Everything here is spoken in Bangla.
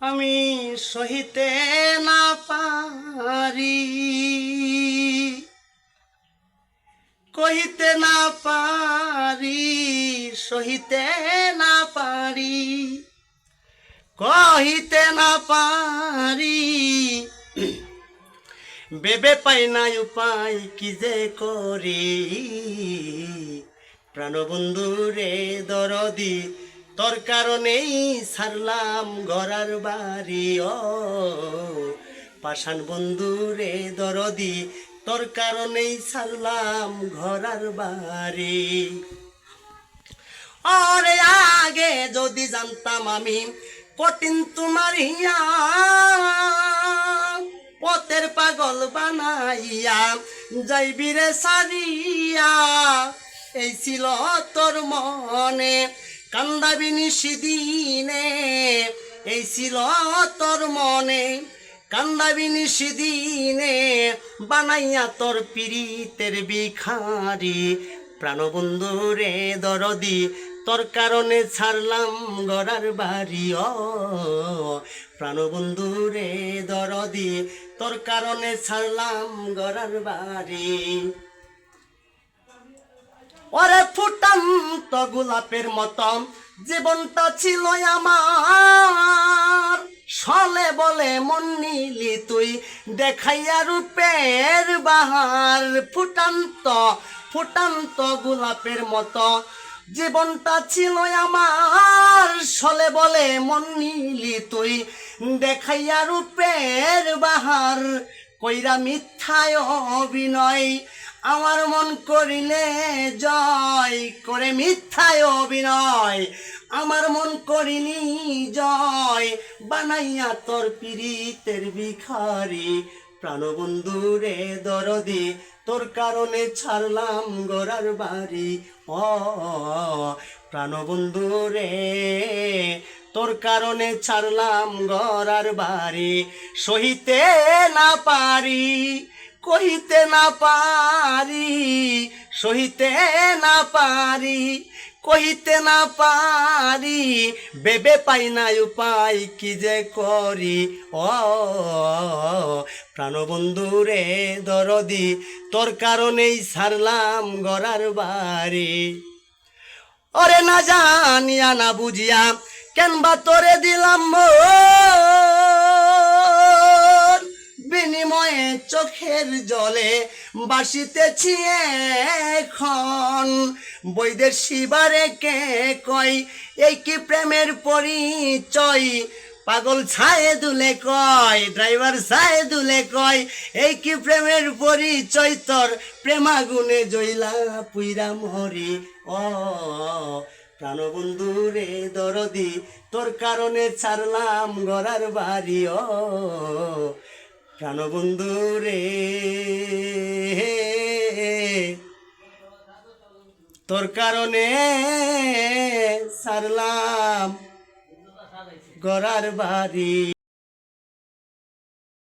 আমি সহিতে না পারি, কহিতে না পারি, সহিতে না পারি, কহিতে না পারি, বেবে পাই না উপায় কি যে করি। প্রাণবন্ধু রে দরদি, তোর কারণেই ছাড়লাম ঘরার বাড়ি। ও পাষাণ বন্ধু রে দরদি, তোর কারণেই ছাড়লাম ঘরার বাড়ি। আরে আগে যদি জানতাম আমি কঠিন তোমার হিয়া, পথের পাগল বানাইয়া যাইবি রে সারিয়া। এই ছিল তোর মনে কান্দাবি নিশিদিনে, এই ছিল তোর মনে কান্দাবি নিশিদিনে, বানাইয়া তোর পীড়িতের ভিখারি। প্রাণবন্ধু রে দরদি, তোর কারণে ছাড়লাম গড়ার বাড়ি। ও প্রাণবন্ধু রে দরদি, তোর কারণে ছাড়লাম গড়ার বাড়ি। ওরে ফুটান্ত গোলাপের মতন জীবনটা ছিল আমার, সলে বলে মন নিলি তুই দেখাইয়া রূপের বাহার। ফুটান্ত ফুটান্ত গোলাপের মতো জীবনটা ছিল আমার, সলে বলে মন নিলি তুই দেখাইয়া রূপের বাহার। কইরা মিথ্যায় অভিনয় আমার মন করিলে জয়, করে মিথ্যায় অভিনয় আমার মন করিনি জয়, বানাইয়া তোর পীড়িতের ভিখারি। প্রাণবন্ধু রে দরদি, তোর কারণে ছাড়লাম গড়ার বাড়ি। ও প্রাণবন্ধু রে, তোর কারণে ছাড়লাম গড়ার বাড়ি। সহিতে না পারি, কহিতে না পারি, সহিতে না পারি, কহিতে না পারি, বেবে পাই না উপায় কি যে করি। ও প্রাণবন্ধু রে দরদি, তোর কারণেই ছাড়লাম গড়ার বাড়ি। ওরে না জানিয়া না বুঝিয়া কেনবা তোরে দিলাম মন, বিনিময়ে চোখের জলে বাসিতেছি এখন। বৈদেশি বারে কে কয় এই কি প্রেমের পরিচয়, পাগল ছায়ে দুলে কয়, ড্রাইভার ছায়ে দুলে কয় এই কি প্রেমের পরিচয়, তোর প্রেমাগুনে জইলা পুইরা মরি। ও প্রাণবন্ধু রে দরদি, তোর কারণে ছাড়লাম গড়ার বাড়ি। ও প্রাণবন্ধু রে, তোর কারণে ছাড়লাম গড়ার বাড়ি।